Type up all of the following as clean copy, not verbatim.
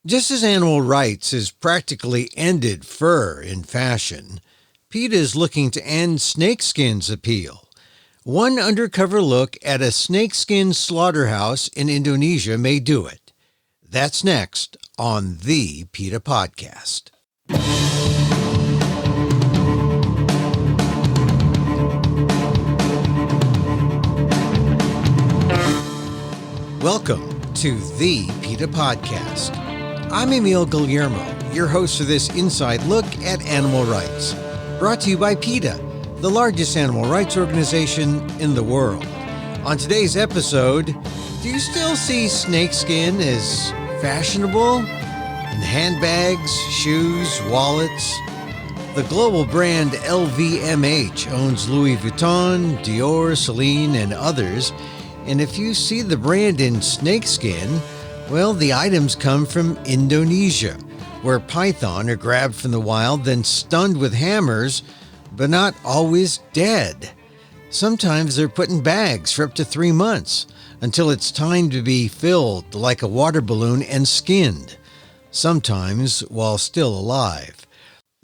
Just as animal rights has practically ended fur in fashion, PETA is looking to end snakeskin's appeal. One undercover look at a snakeskin slaughterhouse in Indonesia may do it. That's next on the PETA Podcast. Welcome to the PETA Podcast. I'm Emil Guillermo, your host for this inside look at animal rights, brought to you by PETA, the largest animal rights organization in the world. On today's episode, do you still see snakeskin as fashionable? In handbags, shoes, wallets? The global brand LVMH owns Louis Vuitton, Dior, Celine, and others. And if you see the brand in snakeskin, well, the items come from Indonesia, where python are grabbed from the wild, then stunned with hammers, but not always dead. Sometimes they're put in bags for up to 3 months, until it's time to be filled like a water balloon and skinned, sometimes while still alive.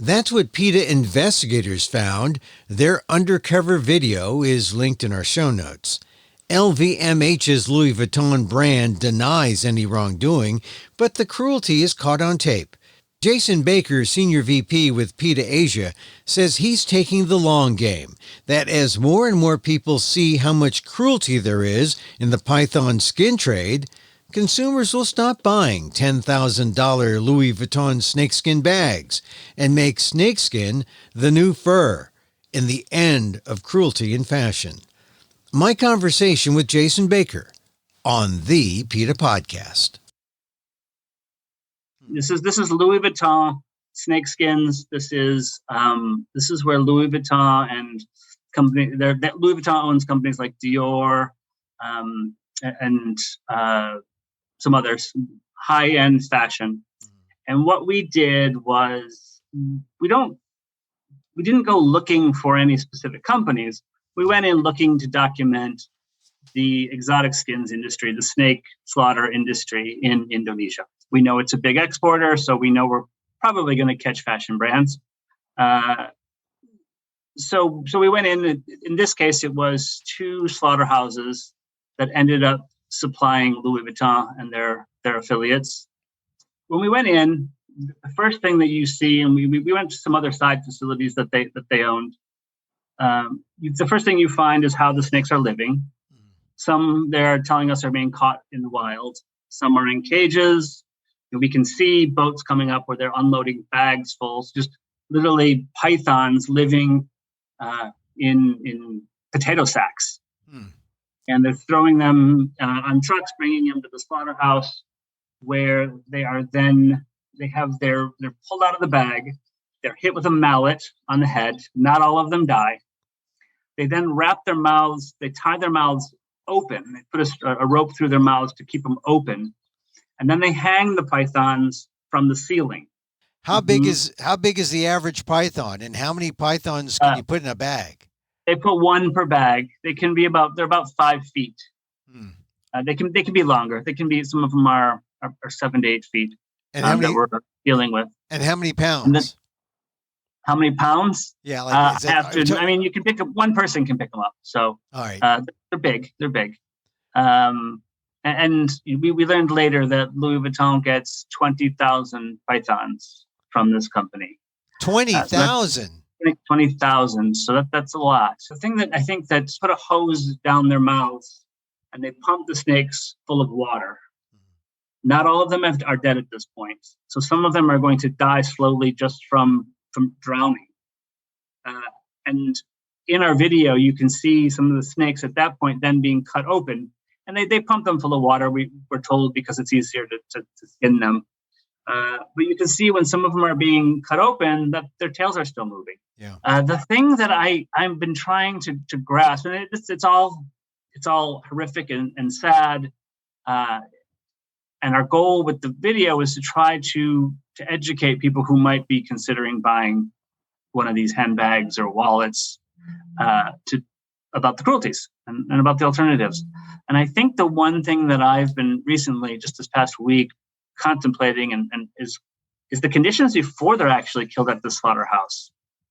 That's what PETA investigators found. Their undercover video is linked in our show notes. LVMH's Louis Vuitton brand denies any wrongdoing, but the cruelty is caught on tape. Jason Baker, Senior VP with PETA Asia, says he's taking the long game, that as more and more people see how much cruelty there is in the python skin trade, consumers will stop buying $10,000 Louis Vuitton snakeskin bags and make snakeskin the new fur in the end of cruelty in fashion. My conversation with Jason Baker on the PETA Podcast. This is Louis Vuitton Snakeskins. This is where Louis Vuitton and Louis Vuitton owns companies like Dior and some others, high-end fashion. And what we did was we didn't go looking for any specific companies. We went in looking to document the exotic skins industry, the snake slaughter industry in Indonesia. We know it's a big exporter, so we know we're probably going to catch fashion brands. So we went in. In this case, it was 2 slaughterhouses that ended up supplying Louis Vuitton and their affiliates. When we went in, the first thing that you see, and we went to some other side facilities that they owned. The first thing you find is how the snakes are living. Some they're telling us are being caught in the wild. Some are in cages. We can see boats coming up where they're unloading bags full, just literally pythons living in potato sacks. And they're throwing them on trucks, bringing them to the slaughterhouse, where they're pulled out of the bag. They're hit with a mallet on the head. Not all of them die. They then wrap their mouths. They tie their mouths open. They put a rope through their mouths to keep them open, and then they hang the pythons from the ceiling. How big is the average python, and how many pythons can you put in a bag? They put 1 per bag. They're about 5 feet. They can be longer. They can be, some of them are 7 to 8 feet. And how many that we're dealing with? And how many pounds? How many pounds? Yeah, you can pick up. One person can pick them up. So, all right. They're big. They're big. And we learned later that Louis Vuitton gets 20,000 pythons from this company. 20,000. 20,000. So that's a lot. The thing that I think that's put a hose down their mouths and they pump the snakes full of water. Not all of them are dead at this point. So some of them are going to die slowly just from drowning. And in our video, you can see some of the snakes at that point then being cut open. And they pump them full of water, we were told, because it's easier to skin them. But you can see when some of them are being cut open that their tails are still moving. Yeah. The thing that I've been trying to grasp, and it's all horrific and sad. And our goal with the video is to try to educate people who might be considering buying one of these handbags or wallets about the cruelties and about the alternatives. And I think the one thing that I've been recently, just this past week, contemplating and is the conditions before they're actually killed at the slaughterhouse.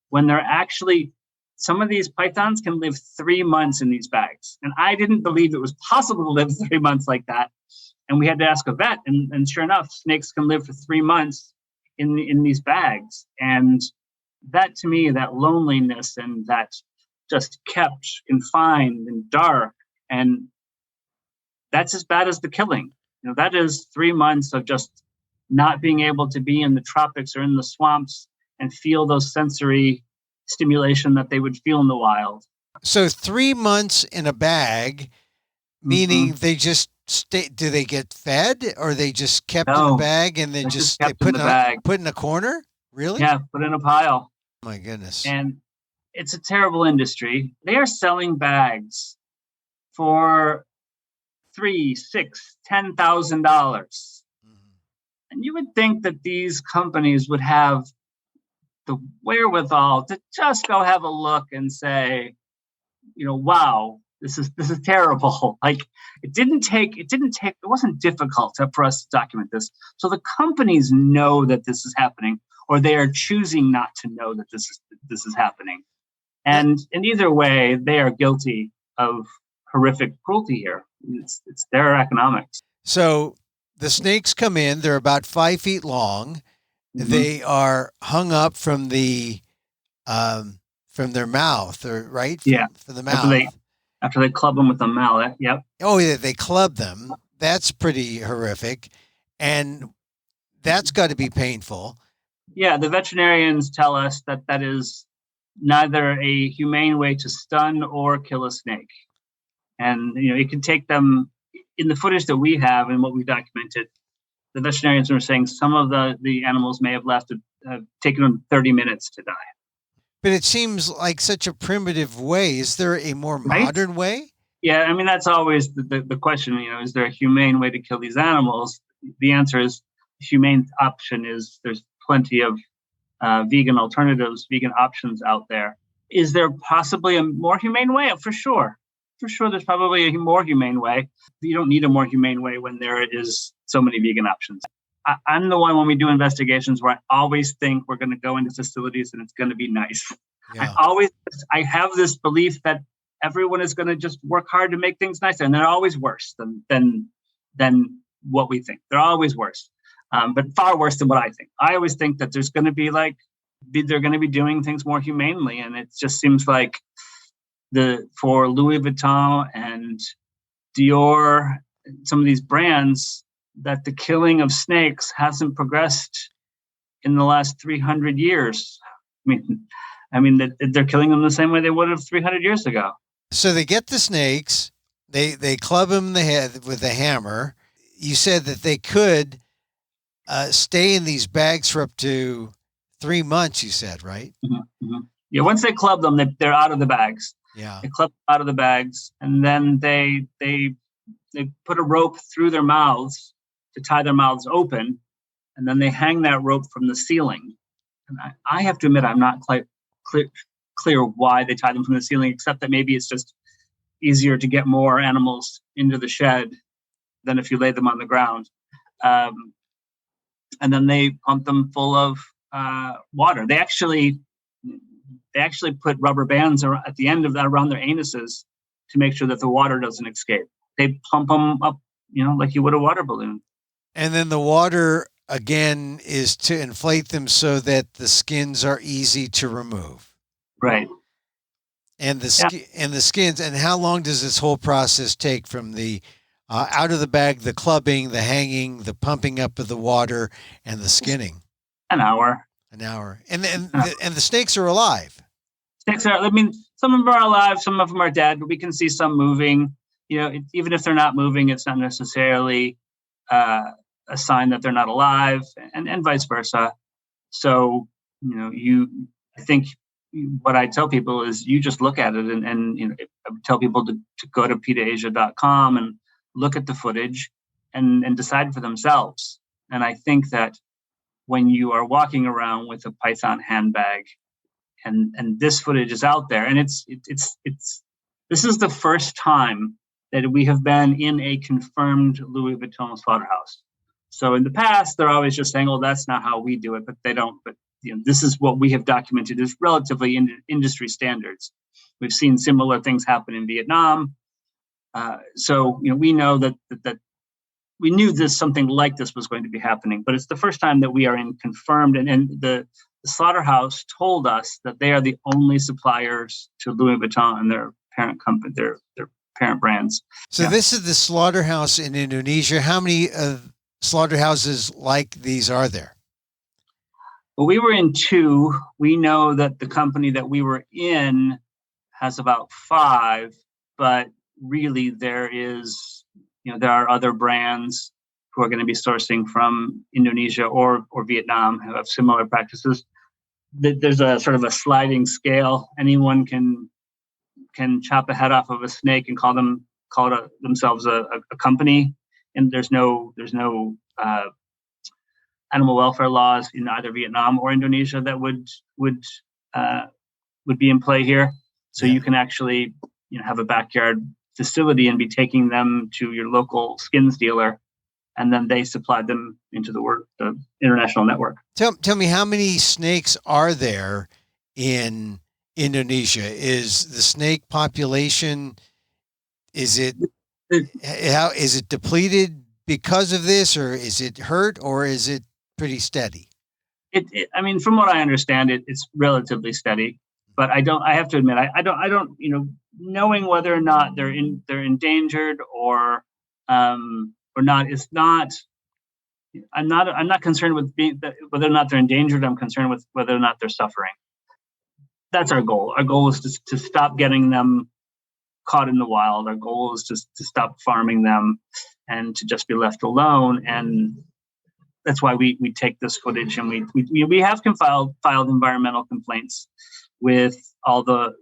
When they're actually, some of these pythons can live 3 months in these bags. And I didn't believe it was possible to live 3 months like that. And we had to ask a vet. And sure enough, snakes can live for 3 months in these bags. And that, to me, that loneliness and that just kept confined and dark, and that's as bad as the killing. That is 3 months of just not being able to be in the tropics or in the swamps and feel those sensory stimulation that they would feel in the wild. So 3 months in a bag, meaning they just stay. Do they get fed, or they just kept in the bag and then they put in a corner? Really? Yeah, put in a pile. My goodness. And it's a terrible industry. They are selling bags for $3,000, $6,000, $10,000. And you would think that these companies would have the wherewithal to just go have a look and say, wow, this is terrible. Like, it wasn't difficult for us to document this. So the companies know that this is happening, or they are choosing not to know that this is happening. And in either way, they are guilty of horrific cruelty here. It's their economics. So the snakes come in, they're about 5 feet long. They are hung up from their mouth, or right? From the mouth. After they club them with a mallet. Yep. Oh, yeah, they club them. That's pretty horrific. And that's got to be painful. Yeah, the veterinarians tell us that is neither a humane way to stun or kill a snake. And, it can take them, in the footage that we have and what we documented, the veterinarians are saying some of the animals may have taken them 30 minutes to die. But it seems like such a primitive way. Is there a more modern way? Yeah, I mean, that's always the question, is there a humane way to kill these animals? The answer is the humane option is there's plenty of vegan alternatives, vegan options out there. Is there possibly a more humane way? For sure. For sure, there's probably a more humane way. You don't need a more humane way when there is so many vegan options. I'm the one, when we do investigations, where I always think we're going to go into facilities and it's going to be nice. Yeah. I have this belief that everyone is going to just work hard to make things nicer, and they're always worse than what we think. They're always worse, but far worse than what I think. I always think that there's going to be they're going to be doing things more humanely, and it just seems like for Louis Vuitton and Dior, some of these brands, that the killing of snakes hasn't progressed in the last 300 years. I mean that they're killing them the same way they would have 300 years ago. So they get the snakes, they club them in the head with a hammer. You said that they could stay in these bags for up to 3 months, you said, right? Mm-hmm, mm-hmm. Yeah, once they club them, they're out of the bags. Yeah. They club out of the bags, and then they put a rope through their mouths to tie their mouths open, and then they hang that rope from the ceiling. And I have to admit, I'm not quite clear why they tie them from the ceiling, except that maybe it's just easier to get more animals into the shed than if you lay them on the ground. And then they pump them full of water. They actually put rubber bands at the end of that around their anuses to make sure that the water doesn't escape. They pump them up, like you would a water balloon. And then the water, again, is to inflate them so that the skins are easy to remove. Right. And the skins. And how long does this whole process take, from the out of the bag, the clubbing, the hanging, the pumping up of the water, and the skinning? An hour. And the snakes are alive. Snakes are. Some of them are alive, some of them are dead. But we can see some moving. Even if they're not moving, it's not necessarily a sign that they're not alive, and vice versa. So, I think what I tell people is you just look at it, and I would tell people to go to PETAAsia.com and look at the footage and decide for themselves. And I think that when you are walking around with a python handbag, and this footage is out there, and this is the first time that we have been in a confirmed Louis Vuitton slaughterhouse. So in the past, they're always just saying, "Oh, that's not how we do it," but they don't. But this is what we have documented as relatively industry standards. We've seen similar things happen in Vietnam. So we know that we knew something like this was going to be happening, but it's the first time that we are in confirmed, and the slaughterhouse told us that they are the only suppliers to Louis Vuitton and their parent company, their parent brands. So this is the slaughterhouse in Indonesia. How many slaughterhouses like these are there? Well, we were in 2. We know that the company that we were in has about 5, but really there are other brands who are going to be sourcing from Indonesia or Vietnam who have similar practices. There's a sort of a sliding scale. Anyone can chop a head off of a snake and call themselves a company, and there's no animal welfare laws in either Vietnam or Indonesia that would be in play here. So you can actually have a backyard facility and be taking them to your local skins dealer, and then they supply them into the international network. Tell me, how many snakes are there in Indonesia? Is the snake population, is it depleted because of this, or is it hurt, or is it pretty steady? I mean, from what I understand, it's relatively steady. But I have to admit, I don't, knowing whether or not they're endangered or not is not. I'm not concerned with whether or not they're endangered. I'm concerned with whether or not they're suffering. That's our goal. Our goal is to stop getting them caught in the wild. Our goal is to stop farming them and to just be left alone. And that's why we take this footage, and we have filed environmental complaints with all the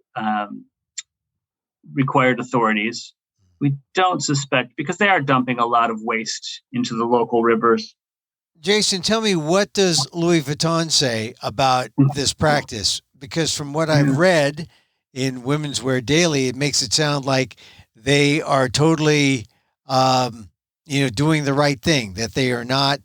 required authorities. We don't suspect, because they are dumping a lot of waste into the local rivers. Jason, tell me, what does Louis Vuitton say about this practice? Because from what I've read in Women's Wear Daily, it makes it sound like they are totally, doing the right thing, that they are not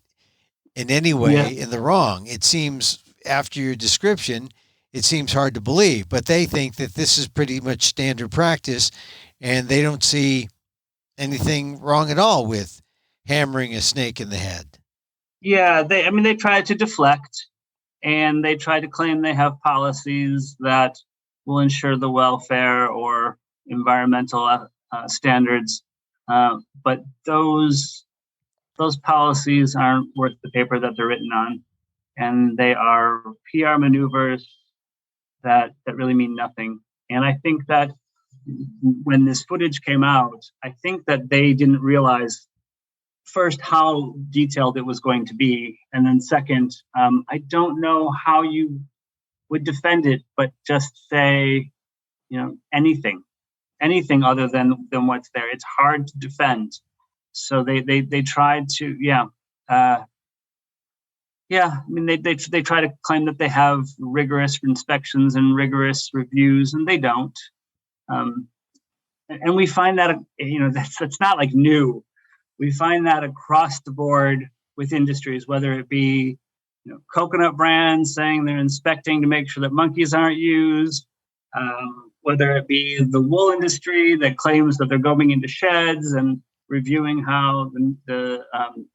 in any way in the wrong. It seems, after your description, it seems hard to believe, but they think that this is pretty much standard practice, and they don't see anything wrong at all with hammering a snake in the head. Yeah, they try to deflect, and they try to claim they have policies that will ensure the welfare or environmental standards, but those policies aren't worth the paper that they're written on, and they are PR maneuvers that really mean nothing. And I think that when this footage came out, I think that they didn't realize, first, how detailed it was going to be, and then second, I don't know how you would defend it, but just say, anything other than what's there. It's hard to defend. So they tried to, they try to claim that they have rigorous inspections and rigorous reviews, and they don't. And we find that, that's not like new. We find that across the board with industries, whether it be, coconut brands saying they're inspecting to make sure that monkeys aren't used, whether it be the wool industry that claims that they're going into sheds and reviewing how the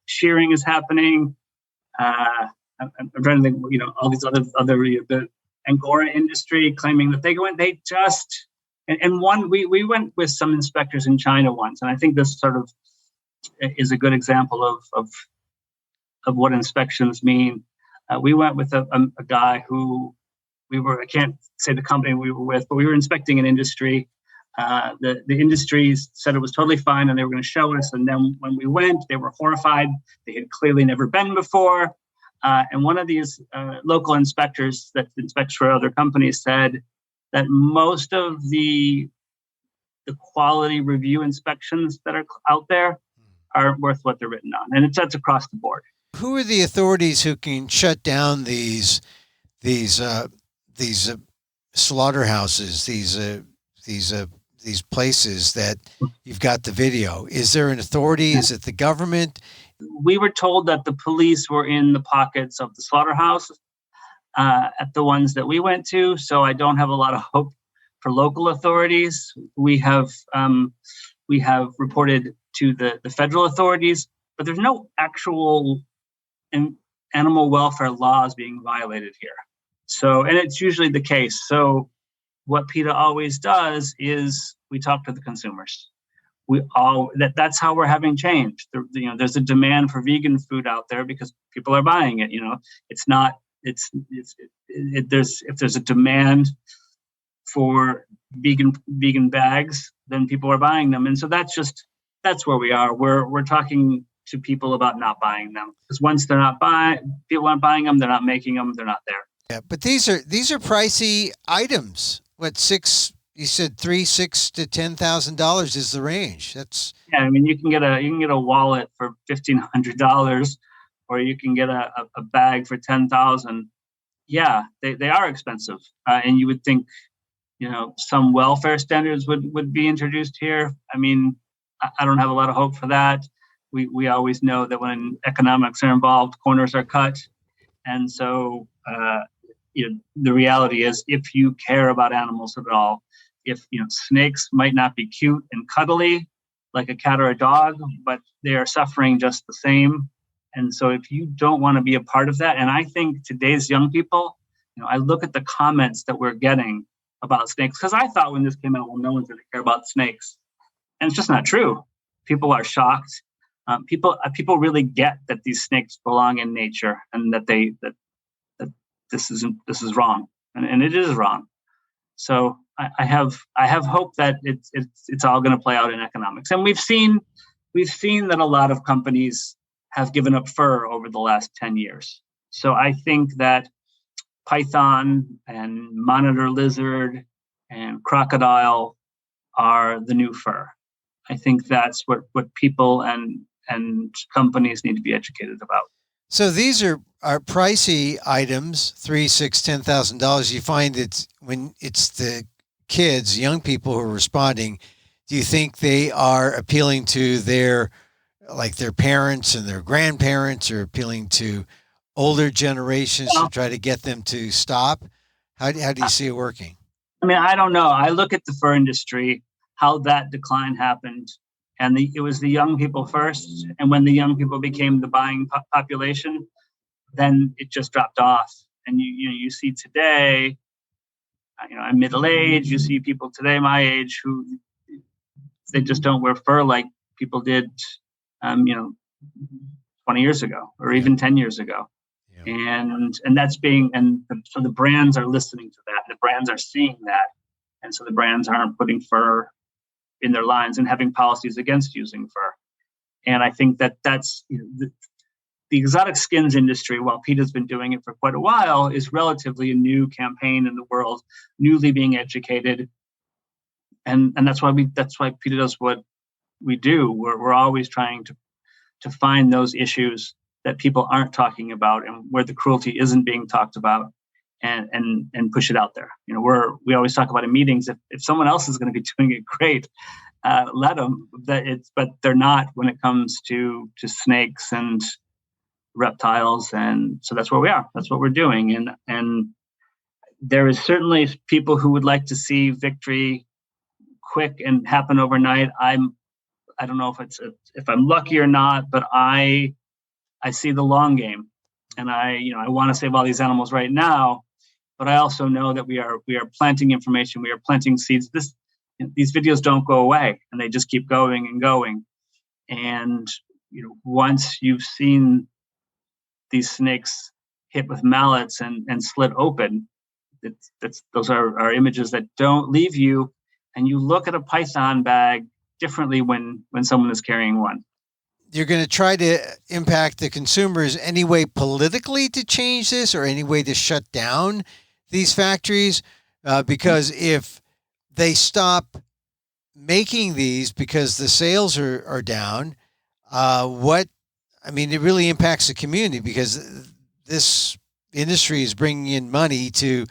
shearing is happening. I'm trying to think, all these other the Angora industry claiming that they go in, they just, and one, we went with some inspectors in China once, and I think this sort of is a good example of what inspections mean. We went with a guy who I can't say the company we were with, but we were inspecting an industry. The industry said it was totally fine and they were going to show us. And then when we went, they were horrified. They had clearly never been before. And one of these local inspectors that inspects for other companies said that most of the quality review inspections that are out there aren't worth what they're written on. And that's across the board. Who are the authorities who can shut down these slaughterhouses, these places that you've got the video? Is there an authority? Is it the government? We were told that the police were in the pockets of the slaughterhouse at the ones that we went to, so I don't have a lot of hope for local authorities. We have reported to the federal authorities, but there's no actual animal welfare laws being violated here. So, and it's usually the case. So what PETA always does is we talk to the consumers. That's how we're having change. There's a demand for vegan food out there because people are buying it. If there's a demand for vegan bags, then people are buying them. And so that's where we are. We're talking to people about not buying them, because once people aren't buying them, they're not making them, they're not there. Yeah, but these are pricey items. What, you said $6,000 to $10,000 is the range. That's I mean, you can get a wallet for $1,500, or you can get a bag for $10,000. Yeah, they are expensive, and you would think, some welfare standards would be introduced here. I mean, I don't have a lot of hope for that. We always know that when economics are involved, corners are cut, and so the reality is, if you care about animals at all, if snakes might not be cute and cuddly like a cat or a dog, but they are suffering just the same. And so if you don't want to be a part of that, and I think today's young people, I look at the comments that we're getting about snakes, because I thought when this came out, well, no one's going to care about snakes. And it's just not true. People are shocked. People really get that these snakes belong in nature, and that that this is wrong, and it is wrong. So I have hope that it's all going to play out in economics. And we've seen that a lot of companies have given up fur over the last 10 years. So I think that python and monitor lizard and crocodile are the new fur. I think that's what people and companies need to be educated about. So these are pricey items, $3,000, $6,000, $10,000. You find that when it's the kids, young people who are responding, do you think they are appealing to their parents and their grandparents, or appealing to older generations to try to get them to stop? How do you see it working? I mean, I don't know. I look at the fur industry, how that decline happened, and it was the young people first. And when the young people became the buying population, then it just dropped off. And you see today, I'm middle-aged. You see people today my age who they just don't wear fur like people did, 20 years ago, or even 10 years ago. Yeah. And so the brands are listening to that. The brands are seeing that. And so the brands aren't putting fur in their lines and having policies against using fur. And I think that's the exotic skins industry, while PETA's been doing it for quite a while, is relatively a new campaign in the world, newly being educated. And that's why PETA does what we do. We're always trying to find those issues that people aren't talking about, and where the cruelty isn't being talked about, and push it out there. We always talk about in meetings, if someone else is going to be doing it, great, let them. But they're not when it comes to snakes and reptiles, and so that's where we are. That's what we're doing, and there is certainly people who would like to see victory quick and happen overnight. I don't know if I'm lucky or not, but I see the long game, and I want to save all these animals right now, but I also know that we are planting information, we are planting seeds. These videos don't go away, and they just keep going and going. And once you've seen these snakes hit with mallets and slit open, those are images that don't leave you, and you look at a python bag differently when someone is carrying one. You're going to try to impact the consumers any way politically to change this, or any way to shut down these factories? Because if they stop making these because the sales are down, it really impacts the community, because this industry is bringing in money to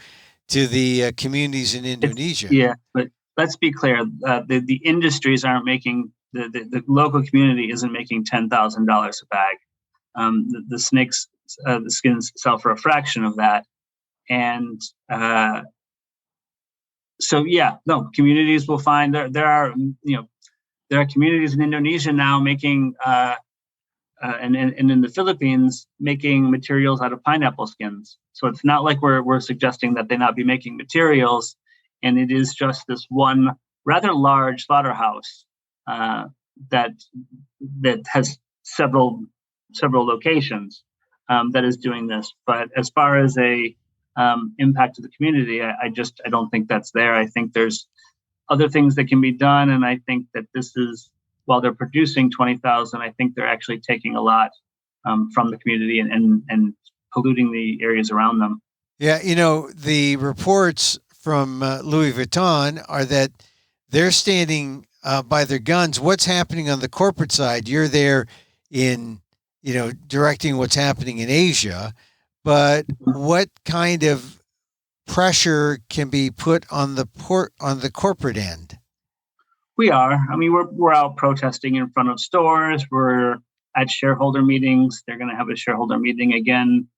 the communities in Indonesia. Yeah, but let's be clear. The industries aren't making the local community isn't making $10,000 a bag. The snakes, the skins sell for a fraction of that. And communities will find there are communities in Indonesia now making and in the Philippines making materials out of pineapple skins. So it's not like we're suggesting that they not be making materials, and it is just this one rather large slaughterhouse that has several locations that is doing this. But as far as a impact to the community, I don't think that's there. I think there's other things that can be done, and I think that this is, while they're producing 20,000, I think they're actually taking a lot from the community and polluting the areas around them. Yeah, the reports from Louis Vuitton are that they're standing by their guns. What's happening on the corporate side? You're there in, directing what's happening in Asia, but what kind of pressure can be put on the corporate end? We are. I mean, we're out protesting in front of stores. We're at shareholder meetings. They're going to have a shareholder meeting again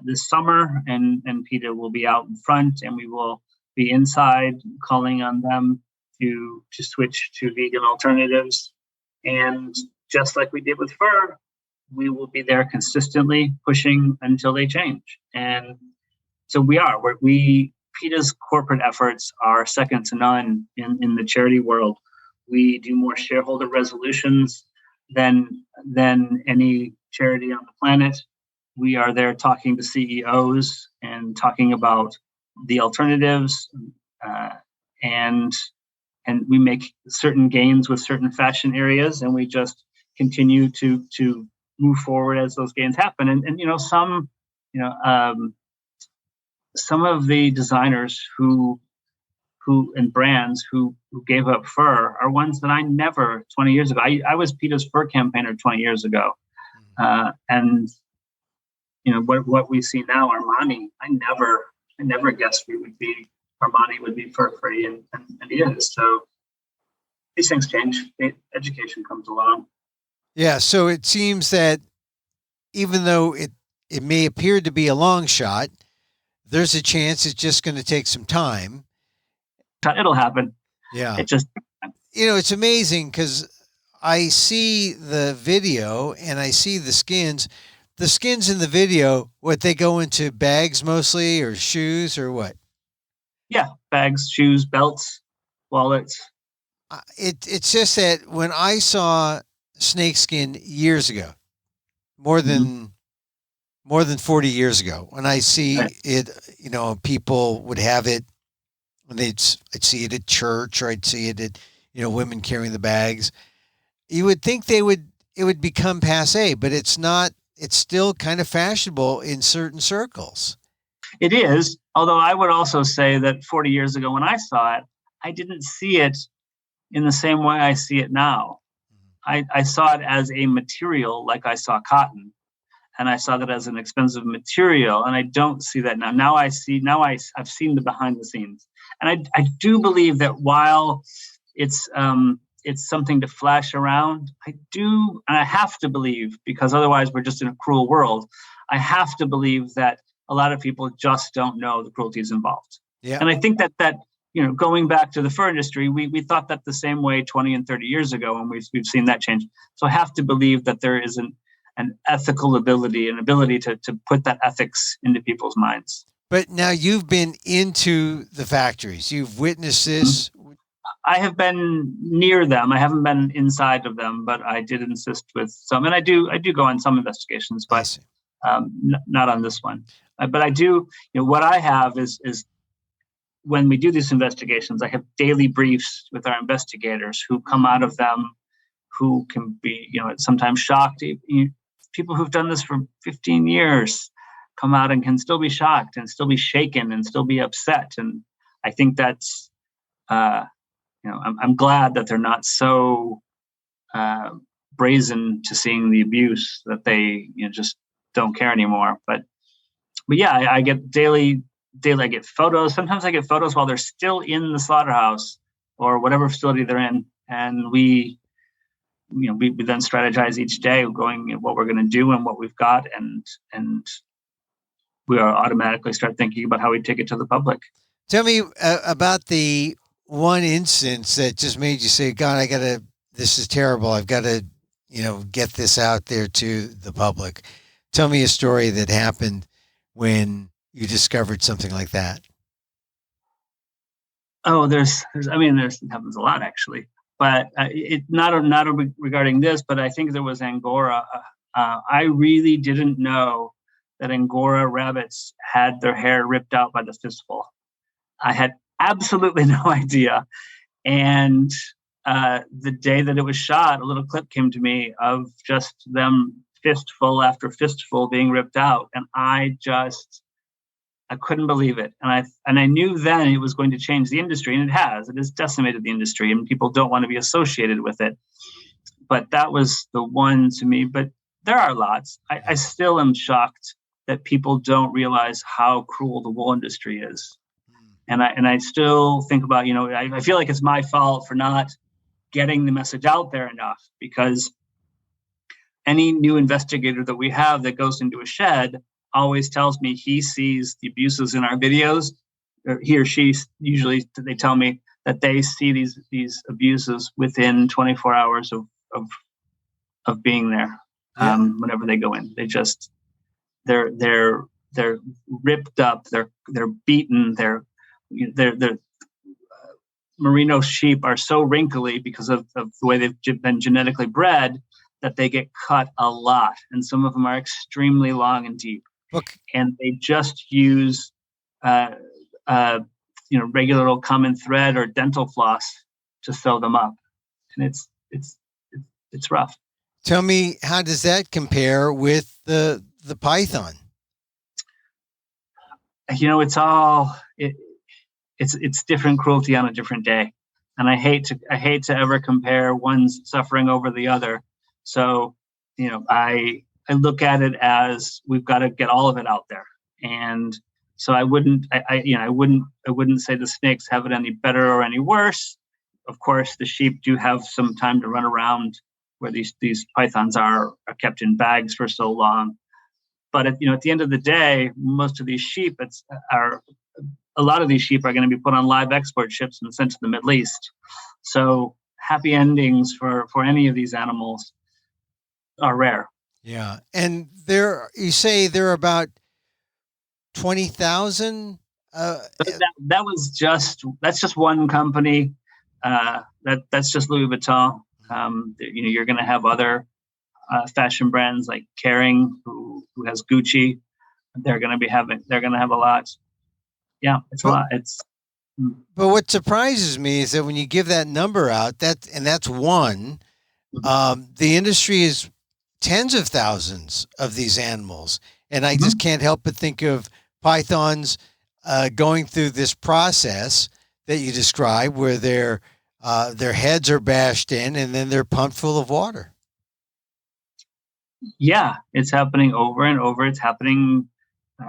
this summer, and PETA will be out in front, and we will be inside calling on them to switch to vegan alternatives. And just like we did with fur, we will be there consistently pushing until they change. And so we are. PETA's corporate efforts are second to none in the charity world. We do more shareholder resolutions than any charity on the planet. We are there talking to CEOs and talking about the alternatives, and we make certain gains with certain fashion areas, and we just continue to move forward as those gains happen. And some of the designers who and brands who gave up fur are ones that I never 20 years ago. I was PETA's fur campaigner 20 years ago, and what we see now, Armani. I never guessed Armani would be fur free, and it is. So these things change. Education comes along. Yeah. So it seems that even though it may appear to be a long shot, there's a chance it's just going to take some time. It'll happen. Yeah. It's amazing because I see the video and I see the skins. The skins in the video, what, they go into bags mostly, or shoes, or what? Yeah, bags, shoes, belts, wallets. It's just that when I saw snakeskin years ago, more than 40 years ago, when I see it, people would have it, and I'd see it at church, or I'd see it at, women carrying the bags. You would think it would become passé, but it's not. It's still kind of fashionable in certain circles. It is, although I would also say that 40 years ago when I saw it, I didn't see it in the same way I see it now. I saw it as a material, like I saw cotton, and I saw that as an expensive material, and I don't see that now. Now I've seen the behind the scenes, and I do believe that while it's something to flash around, and I have to believe, because otherwise we're just in a cruel world, I have to believe that a lot of people just don't know the cruelties involved. Yeah. And I think that going back to the fur industry, we thought that the same way 20 and 30 years ago, and we've seen that change. So I have to believe that there is an ethical ability, an ability to put that ethics into people's minds. But now you've been into the factories. You've witnessed this. I have been near them. I haven't been inside of them, but I did assist with some, and I do go on some investigations, but not on this one. But I do. What I have is when we do these investigations, I have daily briefs with our investigators who come out of them, who can be, sometimes shocked. People who've done this for 15 years come out and can still be shocked and still be shaken and still be upset. And I think that's. I'm glad that they're not so brazen to seeing the abuse that they just don't care anymore. But yeah, I get daily. I get photos. Sometimes I get photos while they're still in the slaughterhouse or whatever facility they're in, and we we then strategize each day going what we're going to do and what we've got, and we automatically start thinking about how we take it to the public. Tell me about the one instance that just made you say, God, this is terrible. I've got to, get this out there to the public. Tell me a story that happened when you discovered something like that. Oh, it happens a lot actually, but not regarding this, but I think there was Angora. I really didn't know that Angora rabbits had their hair ripped out by the fistful. I had absolutely no idea. And the day that it was shot, a little clip came to me of just them fistful after fistful being ripped out. And I couldn't believe it. And I knew then it was going to change the industry, and it has. It has decimated the industry, and people don't want to be associated with it. But that was the one to me. But there are lots. I still am shocked that people don't realize how cruel the wool industry is. And I still think about, I feel like it's my fault for not getting the message out there enough, because any new investigator that we have that goes into a shed always tells me he sees the abuses in our videos, or he or she, usually they tell me that they see these abuses within 24 hours of being there. Yeah. Whenever they go in, they're ripped up, they're beaten, their merino sheep are so wrinkly because of the way they've been genetically bred that they get cut a lot, and some of them are extremely long and deep. Okay. And they just use regular old common thread or dental floss to sew them up, and it's rough. Tell me, how does that compare with the python? It's different cruelty on a different day, and I hate to ever compare one's suffering over the other. So I look at it as we've got to get all of it out there, and so I wouldn't say the snakes have it any better or any worse. Of course, the sheep do have some time to run around where these pythons are kept in bags for so long. But at the end of the day, most of these sheep a lot of these sheep are going to be put on live export ships and sent to the Middle East. So happy endings for any of these animals are rare. Yeah. And you say there are about 20,000. That's just one company. That's just Louis Vuitton. You're going to have other fashion brands like Kering, who has Gucci. They're going to have a lot. Yeah, it's a lot. But what surprises me is that when you give that number out, that's one. The industry is tens of thousands of these animals, and I just can't help but think of pythons going through this process that you describe, where their heads are bashed in and then they're pumped full of water. Yeah, it's happening over and over. It's happening.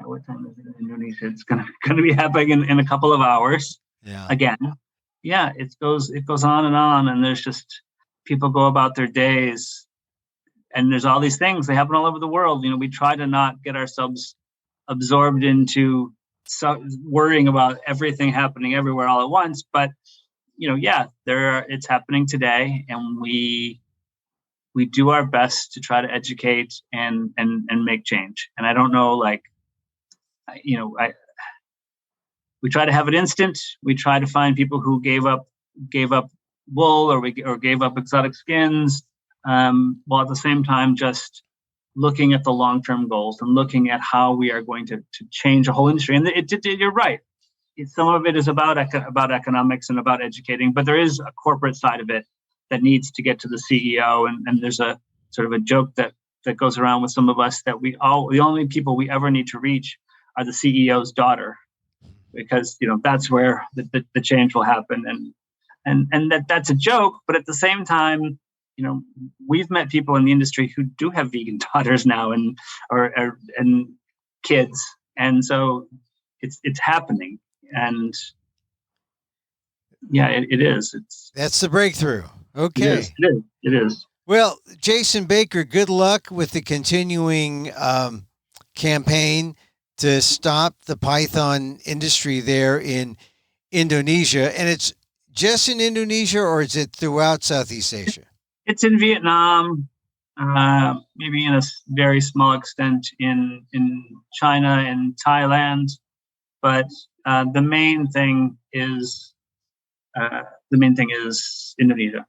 What time is it in Indonesia? It's going to be happening in a couple of hours. Yeah. Again. Yeah, it goes on, and there's just people go about their days, and there's all these things. They happen all over the world. We try to not get ourselves absorbed into worrying about everything happening everywhere all at once. But it's happening today, and we do our best to try to educate and make change. And I don't know, we try to have it instant. We try to find people who gave up wool or gave up exotic skins, while at the same time just looking at the long-term goals and looking at how we are going to change a whole industry. And you're right. Some of it is about economics and about educating, but there is a corporate side of it that needs to get to the CEO. And there's a sort of a joke that goes around with some of us that the only people we ever need to reach are the CEO's daughter, because that's where the change will happen. And that's a joke, but at the same time, we've met people in the industry who do have vegan daughters now and kids, and so it's happening. And yeah, it is. That's the breakthrough. Okay. It is. Well, Jason Baker, good luck with the continuing campaign to stop the python industry there in Indonesia. And it's just in Indonesia, or is it throughout Southeast Asia? It's in Vietnam, maybe in a very small extent in China and Thailand, but the main thing is Indonesia.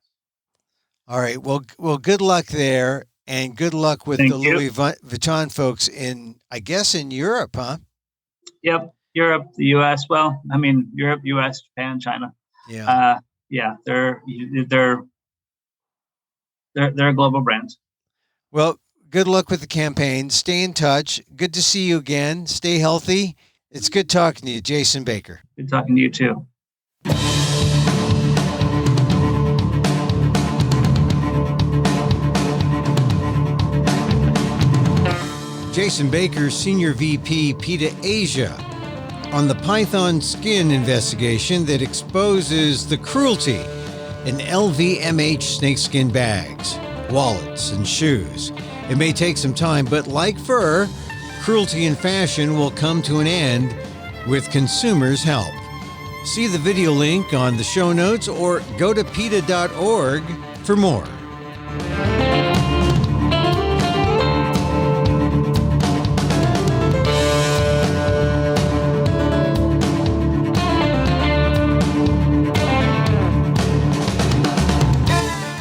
All right. Well, good luck there, and good luck with Thank the you. Louis Vuitton folks in Europe, huh? Yep, Europe, the U.S. Well, I mean Europe, U.S., Japan, China. Yeah. They're a global brand. Well, good luck with the campaign. Stay in touch. Good to see you again. Stay healthy. It's good talking to you, Jason Baker. Good talking to you too. Jason Baker, Senior VP, PETA Asia, on the python skin investigation that exposes the cruelty in LVMH snakeskin bags, wallets, and shoes. It may take some time, but like fur, cruelty in fashion will come to an end with consumers' help. See the video link on the show notes or go to PETA.org for more.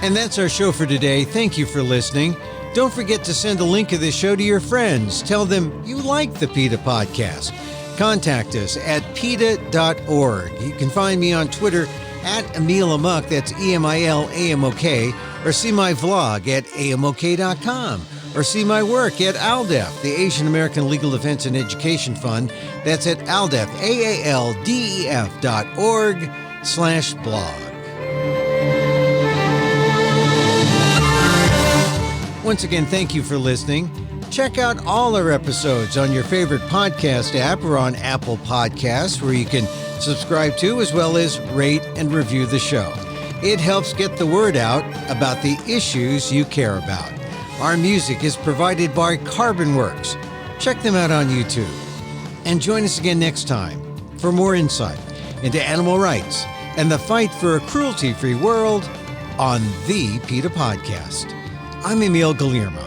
And that's our show for today. Thank you for listening. Don't forget to send a link of this show to your friends. Tell them you like the PETA podcast. Contact us at PETA.org. You can find me on Twitter at Emil Amok, that's EMILAMOK, or see my vlog at AMOK.com, or see my work at ALDEF, the Asian American Legal Defense and Education Fund. That's at ALDEF, AALDEF.org/blog. Once again, thank you for listening. Check out all our episodes on your favorite podcast app or on Apple Podcasts, where you can subscribe to as well as rate and review the show. It helps get the word out about the issues you care about. Our music is provided by CarbonWorks. Check them out on YouTube. And join us again next time for more insight into animal rights and the fight for a cruelty-free world on the PETA Podcast. I'm Emil Guillermo.